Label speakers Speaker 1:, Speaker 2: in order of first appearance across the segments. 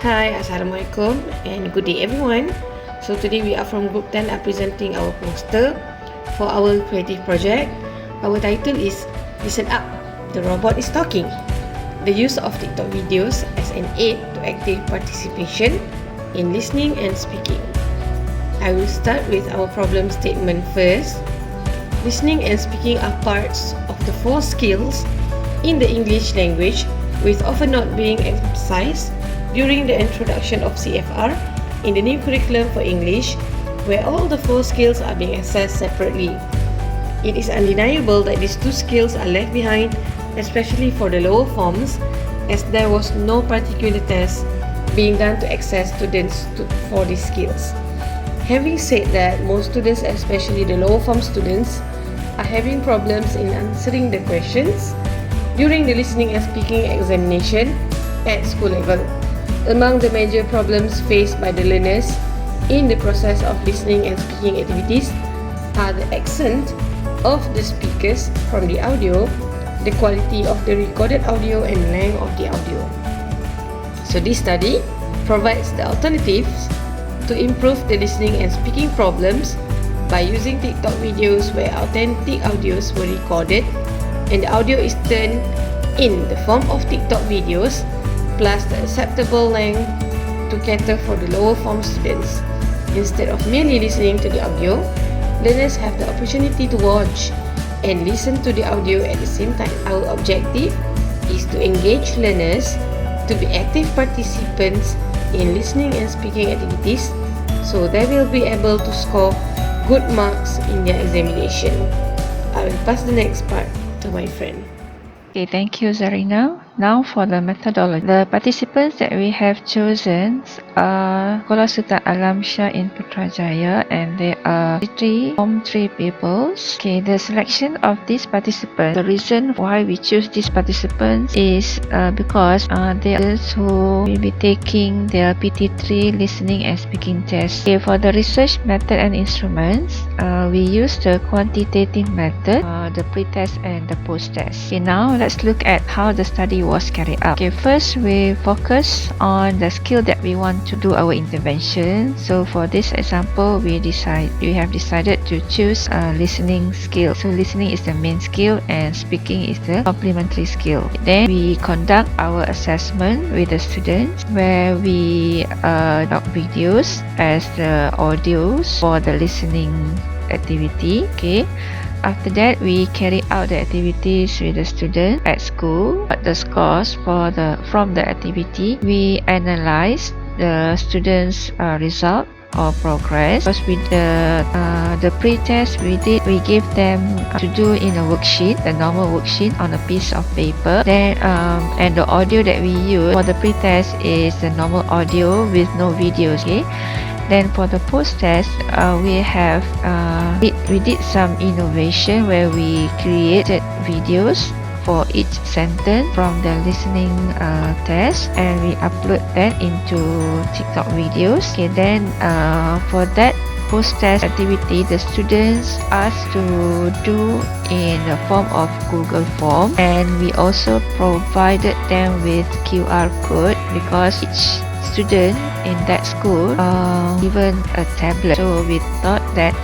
Speaker 1: Hi, Assalamualaikum and good day everyone. So today we are from Group 10 are presenting our poster for our creative project. Our title is Listen Up, the Robot is Talking. The use of TikTok videos as an aid to active participation in listening and speaking. I will start with our problem statement first. Listening and speaking are parts of the 4 skills in the English language, with often not being emphasized during the introduction of CFR in the new curriculum for English, where all the 4 skills are being assessed separately. It is undeniable that these 2 skills are left behind, especially for the lower forms, as there was no particular test being done to assess students for these skills. Having said that, most students, especially the lower form students, are having problems in answering the questions during the listening and speaking examination at school level. Among the major problems faced by the learners in the process of listening and speaking activities are the accent of the speakers from the audio, the quality of the recorded audio, and length of the audio. So this study provides the alternatives to improve the listening and speaking problems by using TikTok videos where authentic audios were recorded and the audio is turned in the form of TikTok videos plus the acceptable length to cater for the lower form students. Instead of merely listening to the audio, learners have the opportunity to watch and listen to the audio at the same time. Our objective is to engage learners to be active participants in listening and speaking activities so they will be able to score good marks in their examination. I will pass the next part to my friend.
Speaker 2: Okay, thank you, Zarina. Now for the methodology. The participants that we have chosen are Sekolah Sultan Alam Shah in Putrajaya, and they are three pupils. Okay, the selection of these participants, the reason why we choose these participants is because they are those who will be taking their PT3 listening and speaking test. Okay, for the research method and instruments, we use the quantitative method, the pre-test and the post-test. Okay, now let's look at how the study was carried out. Okay, first we focus on the skill that we want to do our intervention. So for this example, we have decided to choose a listening skill. So listening is the main skill and speaking is the complementary skill. Then we conduct our assessment with the students where we download videos as the audios for the listening activity. Okay. After that, we carry out the activities with the student at school. The scores from the activity, we analyze the students' result or progress. Because with the pre-test we give them to do in a worksheet, the normal worksheet on a piece of paper. Then and the audio that we use for the pre-test is the normal audio with no videos. Okay. Then for the post-test, we did some innovation where we created videos for each sentence from the listening test, and we upload that into TikTok videos. Okay, then for that post-test activity, the students asked to do in the form of Google form, and we also provided them with QR code because each student in that school given a tablet. So we thought that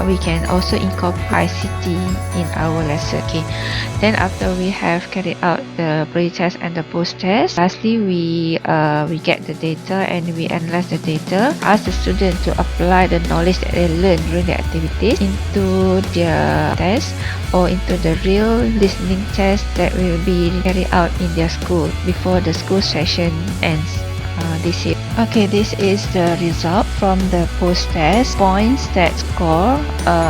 Speaker 2: we can also incorporate ICT in our lesson. Okay. Then after we have carried out the pre-test and the post-test, lastly we get the data and we analyze the data, ask the student to apply the knowledge that they learned during the activities into their test or into the real listening test that will be carried out in their school before the school session ends this year. Okay, this is the result from the post-test. Points that score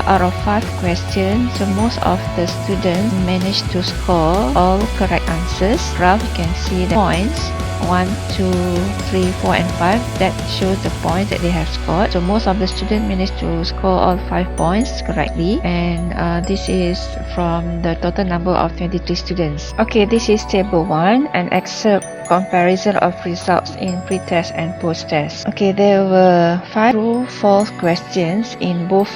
Speaker 2: out of 5 questions. So most of the students managed to score all correct answers. Graph, you can see the points 1, 2, 3, 4 and 5 that shows the points that they have scored. So most of the students managed to score all 5 points correctly, and this is from the total number of 23 students. Okay, this is table 1, an excerpt comparison of results in pre-test and post-test. Okay, there were 5 true false questions in both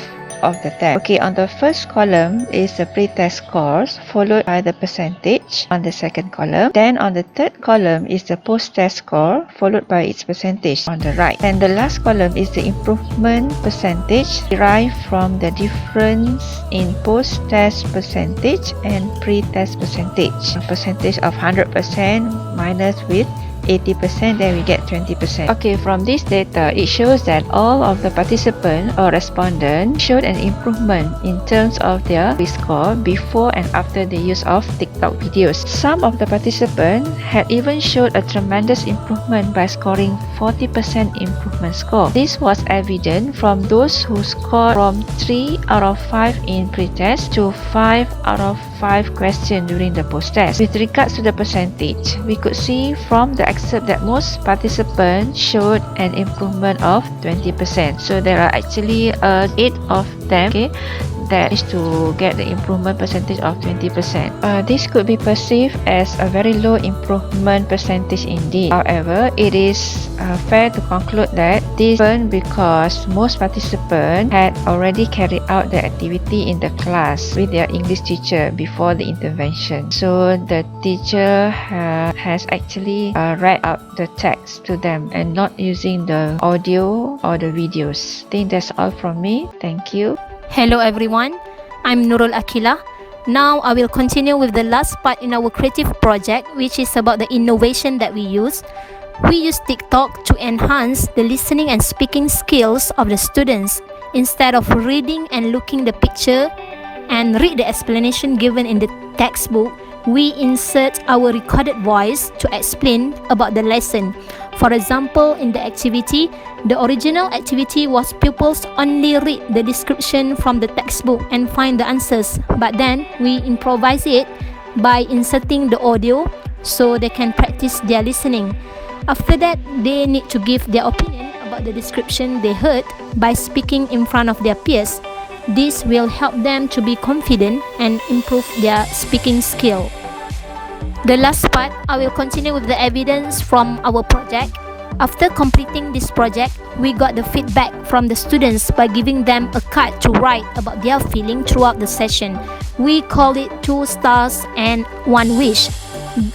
Speaker 2: of the test. Okay, on the first column is the pre-test scores, followed by the percentage on the second column. Then on the third column is the post-test score, followed by its percentage on the right. And the last column is the improvement percentage derived from the difference in post-test percentage and pre-test percentage. A percentage of 100% minus with 80%, then we get 20%. Okay, from this data, it shows that all of the participants or respondents showed an improvement in terms of their quiz score before and after the use of TikTok videos. Some of the participants had even showed a tremendous improvement by scoring 40% improvement score. This was evident from those who scored from 3 out of 5 in pre-test to 5 out of 5 questions during the post-test. With regards to the percentage, we could see from the excerpt that most participants showed an improvement of 20%. So there are actually 8 of them, okay, that is to get the improvement percentage of 20%. This could be perceived as a very low improvement percentage indeed. However, it is fair to conclude that this happened because most participants had already carried out the activity in the class with their English teacher before the intervention. So the teacher has actually read out the text to them and not using the audio or the videos. I think that's all from me. Thank you.
Speaker 3: Hello everyone, I'm Nurul Akila. Now I will continue with the last part in our creative project, which is about the innovation that we use. We use TikTok to enhance the listening and speaking skills of the students. Instead of reading and looking the picture and read the explanation given in the textbook, we insert our recorded voice to explain about the lesson. For example, in the activity, the original activity was pupils only read the description from the textbook and find the answers, but then we improvise it by inserting the audio so they can practice their listening. After that, they need to give their opinion about the description they heard by speaking in front of their peers. This will help them to be confident and improve their speaking skill. The last part, I will continue with the evidence from our project. After completing this project, we got the feedback from the students by giving them a card to write about their feeling throughout the session. We call it 2 stars and 1 wish,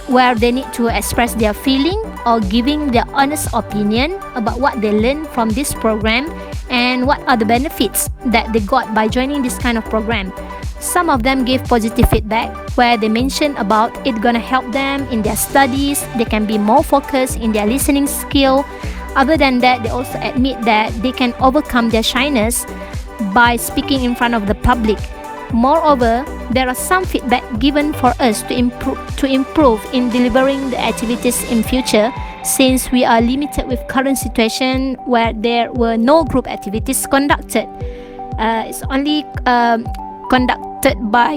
Speaker 3: where they need to express their feeling or giving their honest opinion about what they learned from this program and what are the benefits that they got by joining this kind of program. Some of them gave positive feedback where they mentioned about it gonna help them in their studies, they can be more focused in their listening skill. Other than that, they also admit that they can overcome their shyness by speaking in front of the public. Moreover, there are some feedback given for us to improve in delivering the activities in future, since we are limited with current situation where there were no group activities conducted. It's only conducted by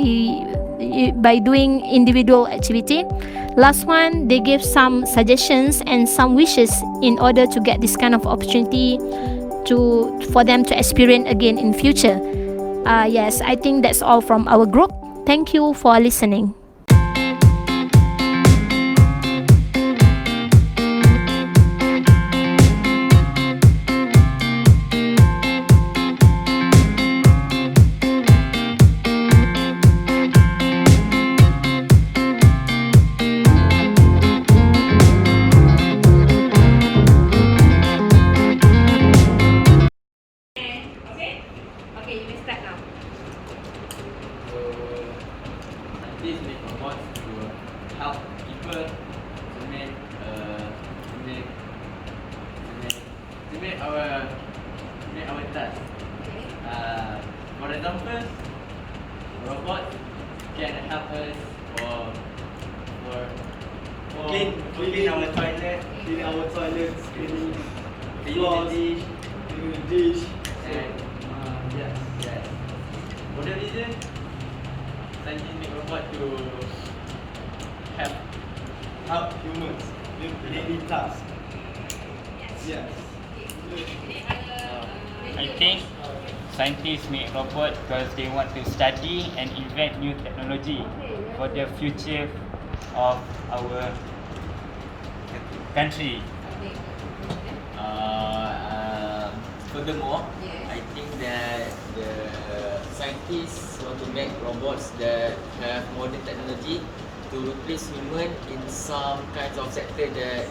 Speaker 3: doing individual activity. Last one, they gave some suggestions and some wishes in order to get this kind of opportunity for them to experience again in future. Yes, I think that's all from our group. Thank you for listening.
Speaker 4: This make robots to help people to make our task. For example, robot can help us for clean our toilet, cleaning the dish, and yes. For the reason, scientists make robot to help humans with daily tasks. Yes.
Speaker 5: I think scientists make robots because they want to study and invent new technology for the future of our country.
Speaker 4: Furthermore, I think that the
Speaker 6: scientists want to make robots that have modern technology to replace human in some kinds of sector that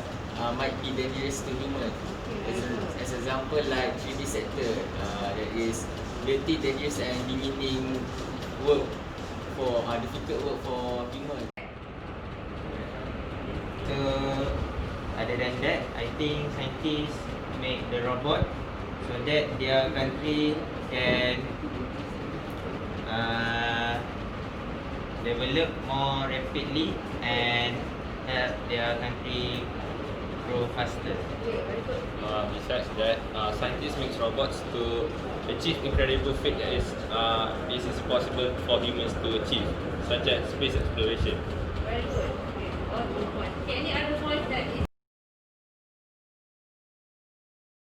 Speaker 6: might be dangerous to human. As example, like 3D sector, that is dirty, dangerous and limiting work for difficult work for human.
Speaker 5: So other than that, I think scientists make the robot so that their country can develop more rapidly and help their country grow faster.
Speaker 7: Besides that, scientists make robots to achieve incredible feat that is possible for humans to achieve, such as space exploration.
Speaker 8: Very good. Okay, all good point. Okay, any other point?